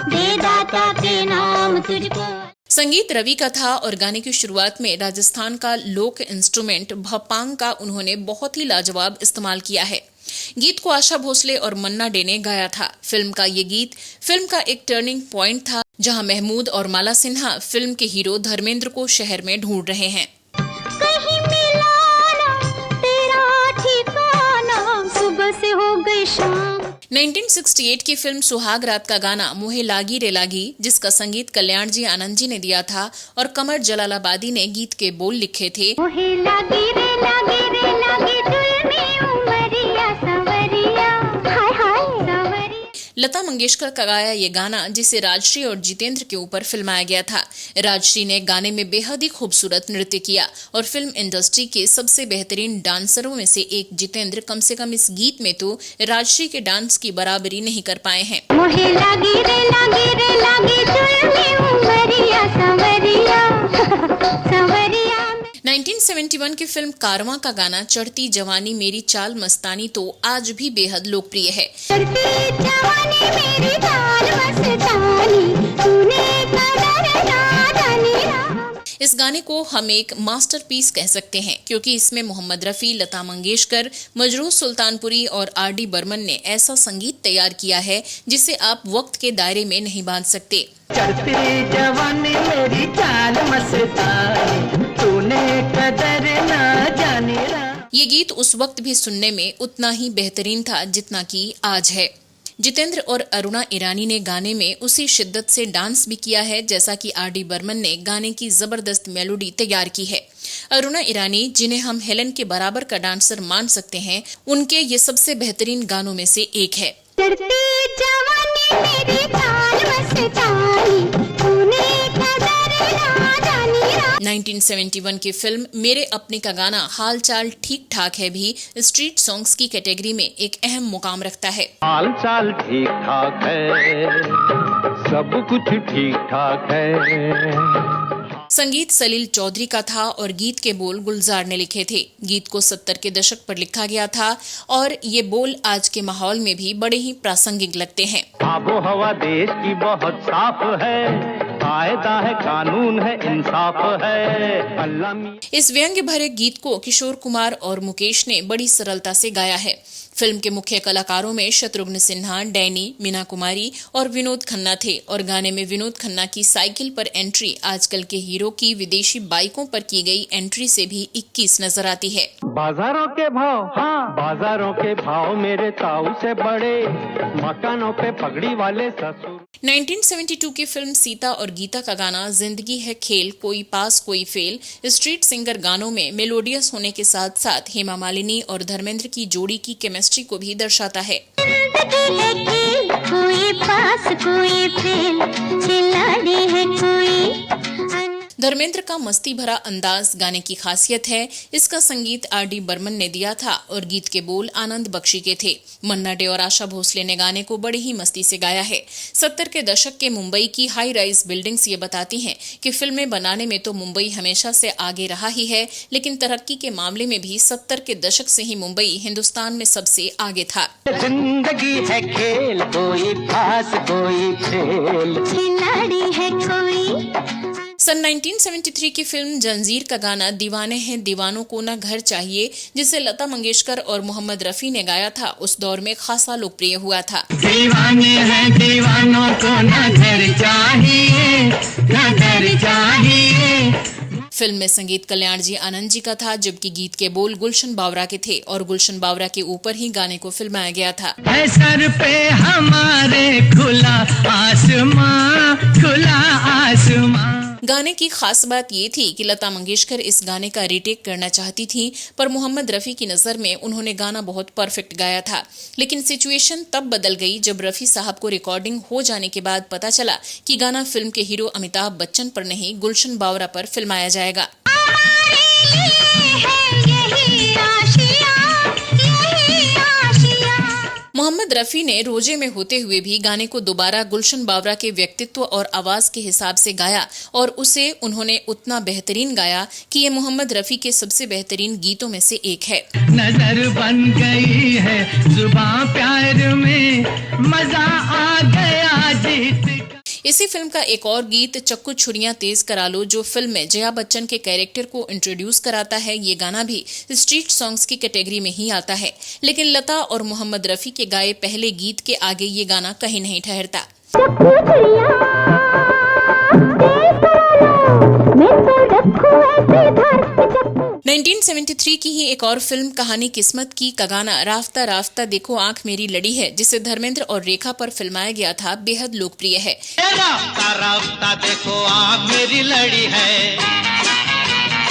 दे दाता के नाम तुझको। संगीत रवि का था और गाने की शुरुआत में राजस्थान का लोक इंस्ट्रूमेंट भपांग का उन्होंने बहुत ही लाजवाब इस्तेमाल किया है। गीत को आशा भोसले और मन्ना डे ने गाया था। फिल्म का ये गीत फिल्म का एक टर्निंग पॉइंट था, जहां महमूद और माला सिन्हा फिल्म के हीरो धर्मेंद्र को शहर में ढूंढ रहे हैं। कहीं मिला ना तेरा ठिकाना, सुबह से हो गई शाम। 1968 की फिल्म सुहाग रात का गाना मोहे लागी रे लागी, जिसका संगीत कल्याण जी आनंद जी ने दिया था और कमर जलालाबादी ने गीत के बोल लिखे थे। मोहे लागी रे लागी रे लागी दुल्हनी उमरिया सवरिया, हाय हाय सवरिया। लता मंगेशकर का गाया ये गाना, जिसे राजश्री और जितेंद्र के ऊपर फिल्माया गया था। राजश्री ने गाने में बेहद ही खूबसूरत नृत्य किया और फिल्म इंडस्ट्री के सबसे बेहतरीन डांसरों में से एक जितेंद्र कम से कम इस गीत में तो राजश्री के डांस की बराबरी नहीं कर पाए हैं। मोहे लागी रे लागी दुल्हनी उमरिया सवरिया, सवरिया। 1971 की फिल्म कारवां का गाना चढ़ती जवानी मेरी चाल मस्तानी तो आज भी बेहद लोकप्रिय है। चढ़ती जवानी मेरी चाल मस्तानी, तूने कदर ना जानी राम। इस गाने को हम एक मास्टरपीस कह सकते हैं क्योंकि इसमें मोहम्मद रफी, लता मंगेशकर, मजरूह सुल्तानपुरी और आर.डी. बर्मन ने ऐसा संगीत तैयार किया है जिसे आप वक्त के दायरे में नहीं बांध सकते। चढ़ती जवानी मेरी चाल मस्तानी, तूने कदर ना जानी राम। ये गीत उस वक्त भी सुनने में उतना ही बेहतरीन था जितना कि आज है। जितेंद्र और अरुणा ईरानी ने गाने में उसी शिद्दत से डांस भी किया है जैसा कि आर डी बर्मन ने गाने की जबरदस्त मेलोडी तैयार की है। अरुणा ईरानी, जिन्हें हम हेलन के बराबर का डांसर मान सकते हैं, उनके ये सबसे बेहतरीन गानों में से एक है। 1971 की फिल्म मेरे अपने का गाना हाल चाल ठीक ठाक है भी स्ट्रीट सॉन्ग्स की कैटेगरी में एक अहम मुकाम रखता है। हाल चाल ठीक ठाक है, सब कुछ ठीक ठाक है। संगीत सलील चौधरी का था और गीत के बोल गुलजार ने लिखे थे। गीत को 70 के दशक पर लिखा गया था और ये बोल आज के माहौल में भी बड़े ही प्रासंगिक लगते हैं। आबो हवा देश की बहुत साफ है, कायदा है, कानून है, इंसाफ है, अल्लाह। इस व्यंग्य भरे गीत को किशोर कुमार और मुकेश ने बड़ी सरलता से गाया है। फिल्म के मुख्य कलाकारों में शत्रुघ्न सिन्हा, डैनी, मीना कुमारी और विनोद खन्ना थे और गाने में विनोद खन्ना की साइकिल पर एंट्री आजकल के हीरो की विदेशी बाइकों पर की गई एंट्री से भी 21 नजर आती है। बाजारों के भाव, हाँ बाजारों के भाव मेरे ताऊ से बड़े, मकानों पे पगड़ी वाले ससुर। 1972 की फिल्म सीता और गीता का गाना जिंदगी है खेल कोई पास कोई फेल स्ट्रीट सिंगर गानों में मेलोडियस होने के साथ साथ हेमा मालिनी और धर्मेंद्र की जोड़ी की केमिस्ट्री को भी दर्शाता है। कोई पास कोई फेल, खिलाड़ी है कोई। धर्मेंद्र का मस्ती भरा अंदाज गाने की खासियत है। इसका संगीत आर डी बर्मन ने दिया था और गीत के बोल आनंद बख्शी के थे। मन्ना डे और आशा भोसले ने गाने को बड़ी ही मस्ती से गाया है। 70 के दशक के मुंबई की हाई राइज बिल्डिंग्स ये बताती हैं कि फिल्में बनाने में तो मुंबई हमेशा से आगे रहा ही है, लेकिन तरक्की के मामले में भी 70 के दशक से ही मुंबई हिंदुस्तान में सबसे आगे था। जिंदगी है खेल कोई पास कोई फेल, खिलाड़ी है कोई। सन 1973 की फिल्म जंजीर का गाना दीवाने हैं दीवानों को ना घर चाहिए, जिसे लता मंगेशकर और मोहम्मद रफी ने गाया था, उस दौर में खासा लोकप्रिय हुआ था। दीवाने हैं दीवानों को ना घर चाहिए, ना घर चाहिए। फिल्म में संगीत कल्याण जी आनंद जी का था, जबकि गीत के बोल गुलशन बावरा के थे और गुलशन बावरा के ऊपर ही गाने को फिल्माया गया था। है सर पे हमारे खुला आसमां, खुला आसमां। गाने की खास बात ये थी कि लता मंगेशकर इस गाने का रीटेक करना चाहती थी, पर मोहम्मद रफी की नजर में उन्होंने गाना बहुत परफेक्ट गाया था। लेकिन सिचुएशन तब बदल गई जब रफी साहब को रिकॉर्डिंग हो जाने के बाद पता चला कि गाना फिल्म के हीरो अमिताभ बच्चन पर नहीं, गुलशन बावरा पर फिल्माया जाएगा। मोहम्मद रफी ने रोजे में होते हुए भी गाने को दोबारा गुलशन बावरा के व्यक्तित्व और आवाज के हिसाब से गाया और उसे उन्होंने उतना बेहतरीन गाया कि ये मोहम्मद रफी के सबसे बेहतरीन गीतों में से एक है। नजर बन गई है जुबां प्यार में, मजा आ गया जीत। इसी फिल्म का एक और गीत चक्कू छुरियां तेज करा लो, जो फिल्म में जया बच्चन के कैरेक्टर को इंट्रोड्यूस कराता है, ये गाना भी स्ट्रीट सॉन्ग्स की कैटेगरी में ही आता है। लेकिन लता और मोहम्मद रफी के गाए पहले गीत के आगे ये गाना कहीं नहीं ठहरता। 1973 की ही एक और फिल्म कहानी किस्मत की का गाना राफ्ता राफ्ता देखो आंख मेरी लड़ी है, जिसे धर्मेंद्र और रेखा पर फिल्माया गया था, बेहद लोकप्रिय है। राफ्ता राफ्ता देखो आँख मेरी लड़ी है,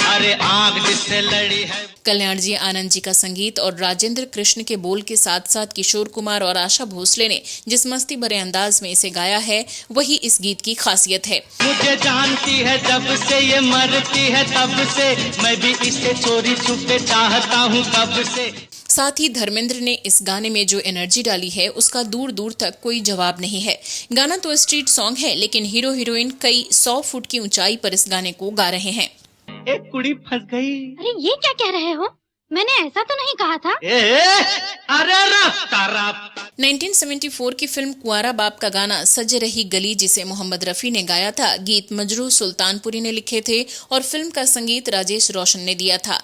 अरे आँख जिससे लड़ी है। कल्याण जी आनंद जी का संगीत और राजेंद्र कृष्ण के बोल के साथ साथ किशोर कुमार और आशा भोसले ने जिस मस्ती भरे अंदाज में इसे गाया है, वही इस गीत की खासियत है। मुझे जानती है जब से ये मरती है तब से, मैं भी इसे चोरी छुपे चाहता हूँ कब से। साथ ही धर्मेंद्र ने इस गाने में जो एनर्जी डाली है उसका दूर दूर तक कोई जवाब नहीं है। गाना तो स्ट्रीट सॉन्ग है, लेकिन हीरो हीरोइन कई 100 फुट की ऊंचाई पर इस गाने को गा रहे हैं। एक कुड़ी फंस गई। अरे ये क्या कह रहे हो? मैंने ऐसा तो नहीं कहा था। अरे राफ्ता राफ्ता। 1974 की फिल्म कुंवारा बाप का गाना सज रही गली, जिसे मोहम्मद रफी ने गाया था, गीत मजरू सुल्तानपुरी ने लिखे थे और फिल्म का संगीत राजेश रोशन ने दिया था।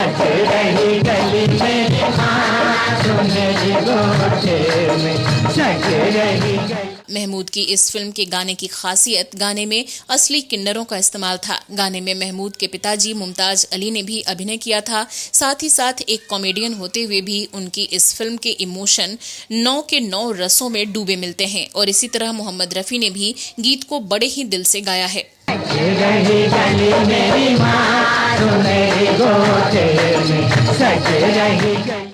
महमूद की इस फिल्म के गाने की खासियत गाने में असली किन्नरों का इस्तेमाल था। गाने में महमूद के पिताजी मुमताज अली ने भी अभिनय किया था। साथ ही साथ एक कॉमेडियन होते हुए भी उनकी इस फिल्म के इमोशन 9 के 9 रसों में डूबे मिलते हैं। और इसी तरह मोहम्मद रफी ने भी गीत को बड़े ही दिल से गाया है।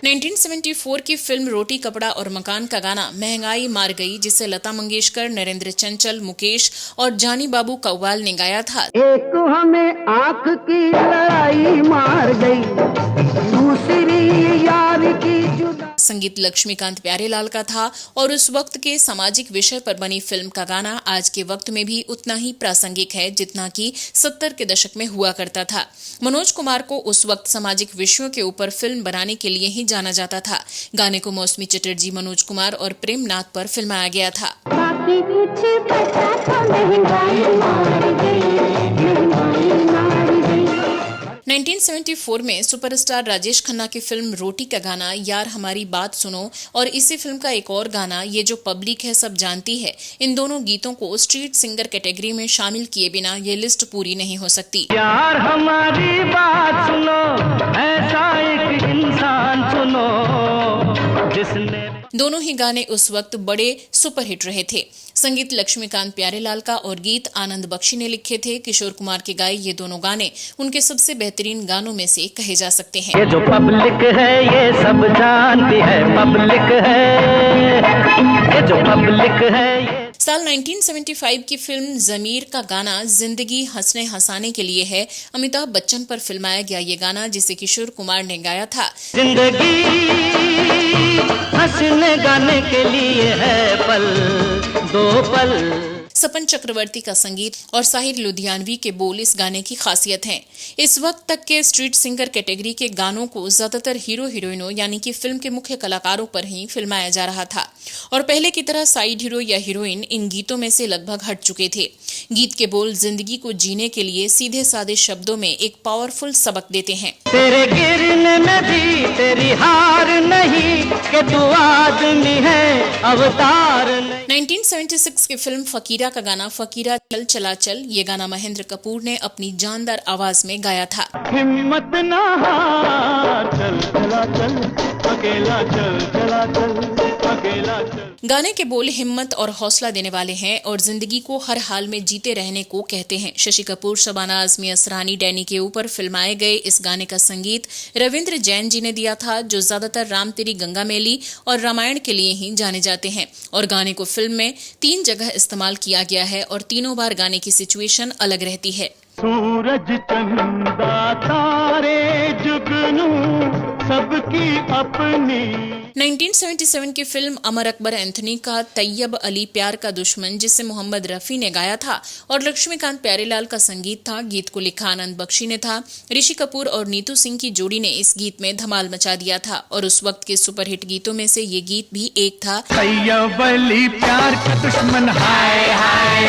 1974 की फिल्म रोटी कपड़ा और मकान का गाना महंगाई मार गई, जिसे लता मंगेशकर, नरेंद्र चंचल, मुकेश और जानी बाबू कव्वाल ने गाया था। एक हमें आंख की लड़ाई मार गई, दूसरी यार की जुदा। संगीत लक्ष्मीकांत प्यारेलाल का था और उस वक्त के सामाजिक विषय पर बनी फिल्म का गाना आज के वक्त में भी उतना ही प्रासंगिक है जितना कि 70 के दशक में हुआ करता था। मनोज कुमार को उस वक्त सामाजिक विषयों के ऊपर फिल्म बनाने के लिए ही जाना जाता था। गाने को मौसमी चटर्जी, मनोज कुमार और प्रेम नाथ पर फिल्माया गया था। बाकी कुछ पता तो महंगाई मार गई, महंगाई मार गई। 1974 में सुपरस्टार राजेश खन्ना की फिल्म रोटी का गाना यार हमारी बात सुनो और इसी फिल्म का एक और गाना ये जो पब्लिक है सब जानती है, इन दोनों गीतों को स्ट्रीट सिंगर कैटेगरी में शामिल किए बिना ये लिस्ट पूरी नहीं हो सकती। यार हमारी बात सुनो, ऐसा एक इंसान सुनो जिसने। दोनों ही गाने उस वक्त बड़े सुपरहिट रहे थे। संगीत लक्ष्मीकांत प्यारेलाल का और गीत आनंद बख्शी ने लिखे थे। किशोर कुमार के गाए ये दोनों गाने उनके सबसे बेहतरीन गानों में से कहे जा सकते हैं। ये जो पब्लिक है ये सब जानती है, पब्लिक है, ये जो पब्लिक है ये। साल 1975 की फिल्म जमीर का गाना जिंदगी हंसने हंसाने के लिए है। अमिताभ बच्चन पर फिल्माया गया ये गाना जिसे किशोर कुमार ने गाया था। जिंदगी हंसने गाने के लिए है पल दो पल। सपन चक्रवर्ती का संगीत और साहिर लुधियानवी के बोल इस गाने की खासियत हैं। इस वक्त तक के स्ट्रीट सिंगर कैटेगरी के गानों को ज्यादातर हीरो हीरोइनों यानी कि फिल्म के मुख्य कलाकारों पर ही फिल्माया जा रहा था और पहले की तरह साइड हीरो या हीरोइन इन गीतों में से लगभग हट चुके थे। गीत के बोल जिंदगी को जीने के लिए सीधे साधे शब्दों में एक पावरफुल सबक देते हैं। तेरे गिरने में भी तेरी हार नहीं कि तू आदमी है अवतार नहीं। 1976 की फिल्म फकीरा का गाना फकीरा चल चला चल, ये गाना महेंद्र कपूर ने अपनी जानदार आवाज में गाया था। हिम्मत ना हार, चल चला चल, अकेला चल चला चल, अकेला चल। गाने के बोल हिम्मत और हौसला देने वाले हैं और जिंदगी को हर हाल में जीते रहने को कहते हैं। शशि कपूर, शबाना आजमी, असरानी, डैनी के ऊपर फिल्माए गए इस गाने का संगीत रविंद्र जैन जी ने दिया था, जो ज्यादातर राम तेरी गंगा मैली और रामायण के लिए ही जाने जाते हैं। और गाने को फिल्म में 3 जगह इस्तेमाल किया गया है और तीनों बार गाने की सिचुएशन अलग रहती है। सूरज चंदा तारे जुगनू सबकी अपनी। 1977 की फिल्म अमर अकबर एंथनी का तैयब अली प्यार का दुश्मन, जिसे मोहम्मद रफी ने गाया था और लक्ष्मीकांत प्यारेलाल का संगीत था। गीत को लिखा आनंद बख्शी ने था। ऋषि कपूर और नीतू सिंह की जोड़ी ने इस गीत में धमाल मचा दिया था और उस वक्त के सुपरहिट गीतों में से ये गीत भी एक था। तैयब अली प्यार का दुश्मन हाय हाय,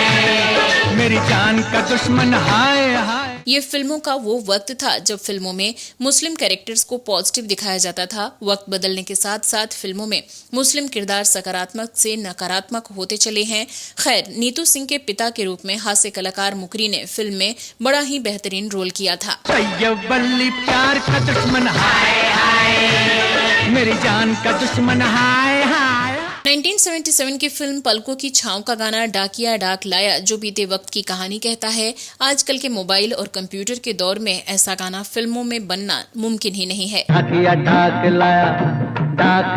मेरी जान का दुश्मन हाय हाय। ये फिल्मों का वो वक्त था जब फिल्मों में मुस्लिम कैरेक्टर्स को पॉजिटिव दिखाया जाता था। वक्त बदलने के साथ साथ फिल्मों में मुस्लिम किरदार सकारात्मक से नकारात्मक होते चले हैं। खैर, नीतू सिंह के पिता के रूप में हास्य कलाकार मुकरी ने फिल्म में बड़ा ही बेहतरीन रोल किया था। तैयब अली प्यार का दुश्मन हाय हाय, मेरी जान का दुश्मन हाय हाय। 1977 की फिल्म पलकों की छांव का गाना डाकिया डाक लाया, जो बीते वक्त की कहानी कहता है। आजकल के मोबाइल और कंप्यूटर के दौर में ऐसा गाना फिल्मों में बनना मुमकिन ही नहीं है। डाकिया डाक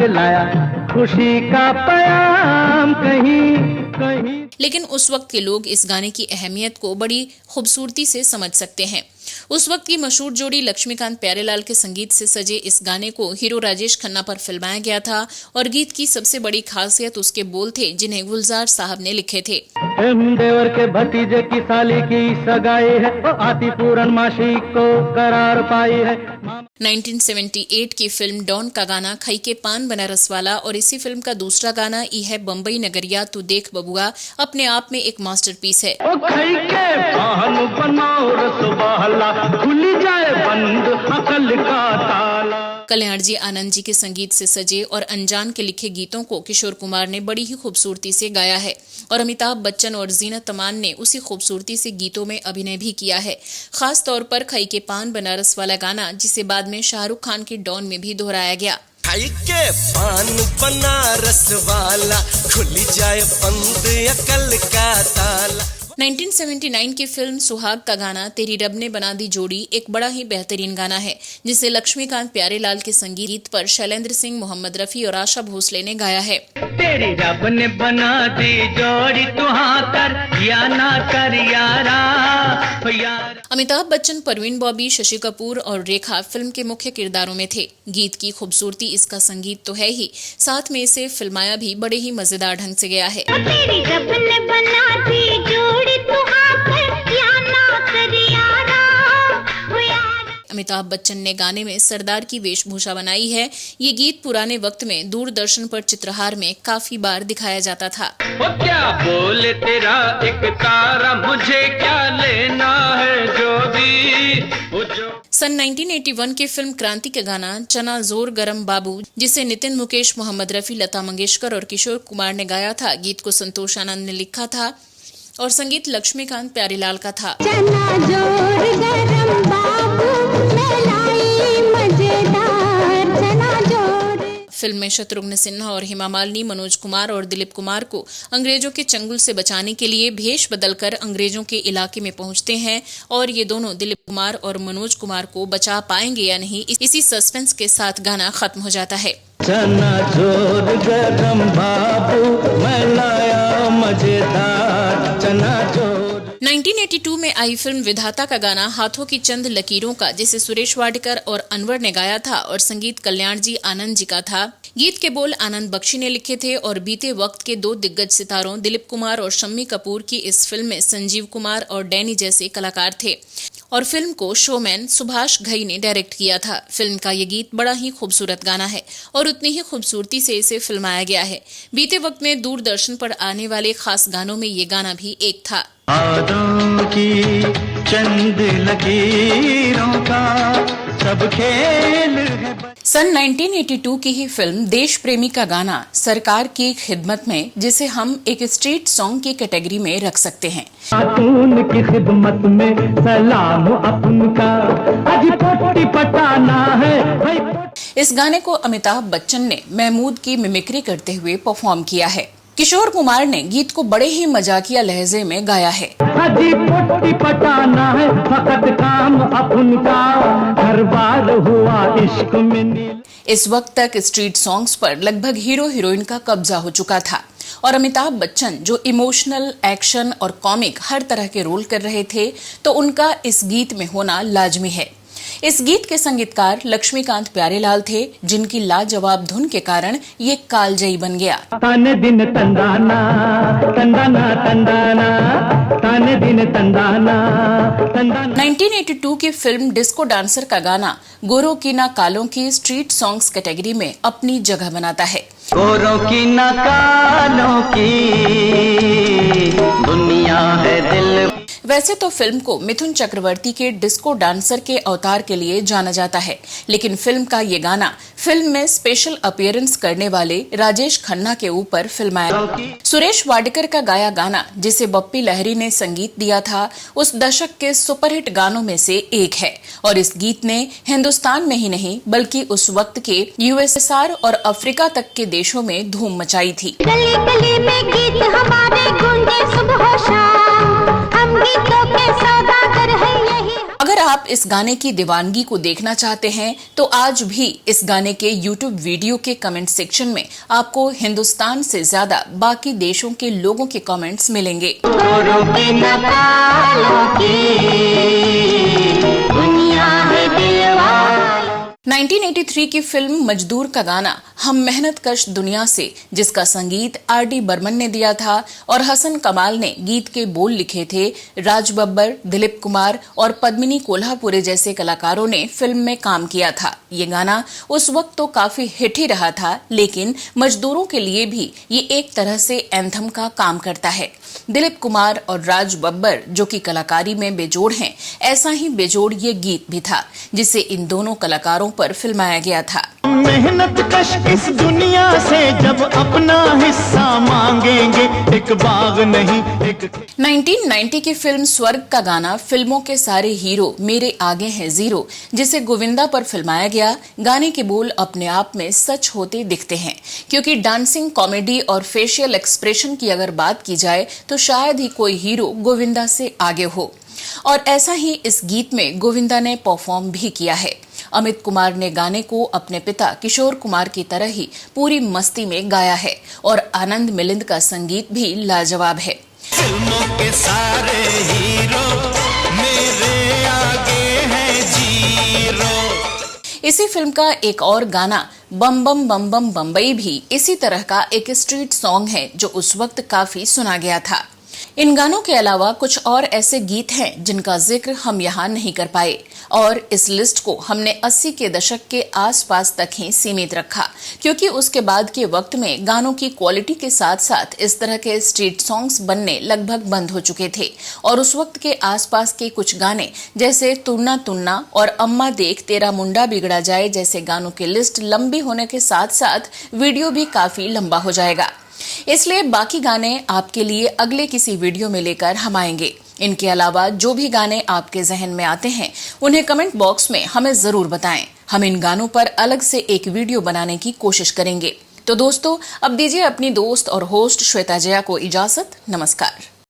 लाया खुशी का पैगाम कहीं कहीं। लेकिन उस वक्त के लोग इस गाने की अहमियत को बड़ी खूबसूरती से समझ सकते हैं। उस वक्त की मशहूर जोड़ी लक्ष्मीकांत प्यारेलाल के संगीत से सजे इस गाने को हीरो राजेश खन्ना पर फिल्माया गया था और गीत की सबसे बड़ी खासियत उसके बोल थे, जिन्हें गुलजार साहब ने लिखे थे। देवर के भतीजे की साली की सगाई है, आती पूर्णमासी को करार पाई है। 1978 की फिल्म डॉन का गाना खई के पान बनारस वाला और इसी फिल्म का दूसरा गाना ई है बम्बई नगरिया तू देख बबुआ अपने आप में एक मास्टरपीस है। खई के पान बनारस वाला खुल जाए बंद अकल का ताला। कल्याण जी आनंद जी के संगीत से सजे और अनजान के लिखे गीतों को किशोर कुमार ने बड़ी ही खूबसूरती से गाया है और अमिताभ बच्चन और जीनत अमान ने उसी खूबसूरती से गीतों में अभिनय भी किया है। खास तौर पर खई के पान बनारस वाला गाना, जिसे बाद में शाहरुख खान के डॉन में भी दोहराया गया। खाई के पान बनारस वाला, खुली जाए बंद अकल का ताला। 1979 की फिल्म सुहाग का गाना तेरी रब ने बना दी जोड़ी एक बड़ा ही बेहतरीन गाना है, जिसे लक्ष्मीकांत प्यारेलाल के संगीत पर शैलेंद्र सिंह, मोहम्मद रफी और आशा भोसले ने गाया है। तेरी रब ने बना दी जोड़ी, तू हाँ कर या ना कर यारा। अमिताभ बच्चन, परवीन बॉबी, शशि कपूर और रेखा फिल्म के मुख्य किरदारों में थे। गीत की खूबसूरती इसका संगीत तो है ही, साथ में इसे फिल्माया भी बड़े ही मजेदार ढंग से गया है। तेरी रब ने बना दी जोड़ी, तू हाँ कर या ना कर यारा। अमिताभ बच्चन ने गाने में सरदार की वेशभूषा बनाई है। ये गीत पुराने वक्त में दूरदर्शन पर चित्रहार में काफी बार दिखाया जाता था। वो क्या बोले तेरा एक तारा, मुझे क्या लेना है जो भी वो जो। सन 1981 की फिल्म क्रांति का गाना चना जोर गरम बाबू, जिसे नितिन मुकेश, मोहम्मद रफी, लता मंगेशकर और किशोर कुमार ने गाया था, गीत को संतोष आनंद ने लिखा था और संगीत लक्ष्मीकांत प्यारेलाल का था। चना जोर गरम बाबू, मलाई मजेदार चना जोर। फिल्म में शत्रुघ्न सिन्हा और हेमा मालिनी मनोज कुमार और दिलीप कुमार को अंग्रेजों के चंगुल से बचाने के लिए भेष बदलकर अंग्रेजों के इलाके में पहुंचते हैं और ये दोनों दिलीप कुमार और मनोज कुमार को बचा पाएंगे या नहीं, इसी सस्पेंस के साथ गाना खत्म हो जाता है। चना जोर गरम बाबू, मैं लाया मजेदार चना जोर। 1982 में आई फिल्म विधाता का गाना हाथों की चंद लकीरों का, जिसे सुरेश वाडकर और अनवर ने गाया था और संगीत कल्याण जी आनंद जी का था। गीत के बोल आनंद बख्शी ने लिखे थे और बीते वक्त के दो दिग्गज सितारों दिलीप कुमार और शम्मी कपूर की इस फिल्म में संजीव कुमार और डैनी जैसे कलाकार थे और फिल्म को शोमैन सुभाष घई ने डायरेक्ट किया था। फिल्म का ये गीत बड़ा ही खूबसूरत गाना है और उतनी ही खूबसूरती से इसे फिल्माया गया है। बीते वक्त में दूरदर्शन पर आने वाले खास गानों में ये गाना भी एक था। यादों की चंद लकीरों का सब खेल है। सन 1982 की ही फिल्म देश प्रेमी का गाना सरकार की खिदमत में, जिसे हम एक स्ट्रीट सॉन्ग की कैटेगरी में रख सकते हैं। खातून की खिदमत में सलाम अपन का, आज पोटी पटाना है भाई। इस गाने को अमिताभ बच्चन ने महमूद की मिमिक्री करते हुए परफॉर्म किया है। किशोर कुमार ने गीत को बड़े ही मजाकिया लहजे में गाया है। अजी पोटी पटाना है फकत काम अपन का, हर बार हुआ इश्क में नील। इस वक्त तक स्ट्रीट सॉन्ग्स पर लगभग हीरो हीरोइन का कब्जा हो चुका था और अमिताभ बच्चन जो इमोशनल, एक्शन और कॉमिक हर तरह के रोल कर रहे थे, तो उनका इस गीत में होना लाजमी है। इस गीत के संगीतकार लक्ष्मीकांत प्यारेलाल थे, जिनकी लाजवाब धुन के कारण ये कालजयी बन गया। ताने दिन तंदाना तंदाना तंदाना, ताने दिन तंदाना तंदाना। 1982 की फिल्म डिस्को डांसर का गाना गोरों की ना कालों की स्ट्रीट सॉन्ग्स कैटेगरी में अपनी जगह बनाता है। गोरों की ना कालों की दुनिया है दिल। वैसे तो फिल्म को मिथुन चक्रवर्ती के डिस्को डांसर के अवतार के लिए जाना जाता है, लेकिन फिल्म का ये गाना फिल्म में स्पेशल अपीयरेंस करने वाले राजेश खन्ना के ऊपर फिल्माया। सुरेश वाडकर का गाया गाना, जिसे बप्पी लहरी ने संगीत दिया था, उस दशक के सुपरहिट गानों में से एक है और इस गीत ने हिंदुस्तान में ही नहीं बल्कि उस वक्त के यूएसएसआर और अफ्रीका तक के देशों में धूम मचाई थी। गली गली में गीत हमारे गूंजे सुबह शाम, हम गीतों के सौदागर हैं यही। अगर आप इस गाने की दीवानगी को देखना चाहते हैं तो आज भी इस गाने के YouTube वीडियो के कमेंट सेक्शन में आपको हिंदुस्तान से ज्यादा बाकी देशों के लोगों के कमेंट्स मिलेंगे। 1983 की फिल्म मजदूर का गाना हम मेहनत कश दुनिया से, जिसका संगीत R.D. बर्मन ने दिया था और हसन कमाल ने गीत के बोल लिखे थे। राज बब्बर, दिलीप कुमार और पद्मिनी कोल्हापुरे जैसे कलाकारों ने फिल्म में काम किया था। ये गाना उस वक्त तो काफी हिट ही रहा था, लेकिन मजदूरों के लिए भी ये एक तरह से एंथम का काम करता है। दिलीप कुमार और राज बब्बर जो कि कलाकारी में बेजोड़ हैं, ऐसा ही बेजोड़ ये गीत भी था, जिसे इन दोनों कलाकारों पर फिल्माया गया था। मेहनत कश इस दुनिया से जब अपना हिस्सा मांगेंगे, एक बाग नहीं एक 1990 की फिल्म स्वर्ग का गाना फिल्मों के सारे हीरो मेरे आगे हैं जीरो, जिसे गोविंदा पर फिल्माया गया, गाने के बोल अपने आप में सच होते दिखते हैं, क्योंकि डांसिंग, कॉमेडी और फेशियल एक्सप्रेशन की अगर बात की जाए तो शायद ही कोई हीरो गोविंदा से आगे हो। और ऐसा ही इस गीत में गोविंदा ने परफॉर्म भी किया है। अमित कुमार ने गाने को अपने पिता किशोर कुमार की तरह ही पूरी मस्ती में गाया है और आनंद मिलिंद का संगीत भी लाजवाब है। फिल्मों के सारे हीरो मेरे आगे हैं जीरो। इसी फिल्म का एक और गाना बम बम बम बम बम्बई भी इसी तरह का एक स्ट्रीट सॉन्ग है जो उस वक्त काफी सुना गया था। इन गानों के अलावा कुछ और ऐसे गीत हैं जिनका जिक्र हम यहाँ नहीं कर पाए और इस लिस्ट को हमने 80 के दशक के आसपास तक ही सीमित रखा, क्योंकि उसके बाद के वक्त में गानों की क्वालिटी के साथ साथ इस तरह के स्ट्रीट सॉन्ग्स बनने लगभग बंद हो चुके थे और उस वक्त के आसपास के कुछ गाने जैसे तुन्ना तुन्ना और अम्मा देख तेरा मुंडा बिगड़ा जाए जैसे गानों की लिस्ट लंबी होने के साथ साथ वीडियो भी काफी लंबा हो जाएगा। इसलिए बाकी गाने आपके लिए अगले किसी वीडियो में लेकर हम आएंगे। इनके अलावा जो भी गाने आपके जहन में आते हैं उन्हें कमेंट बॉक्स में हमें जरूर बताएं। हम इन गानों पर अलग से एक वीडियो बनाने की कोशिश करेंगे। तो दोस्तों, अब दीजिए अपनी दोस्त और होस्ट श्वेता जया को इजाजत। नमस्कार।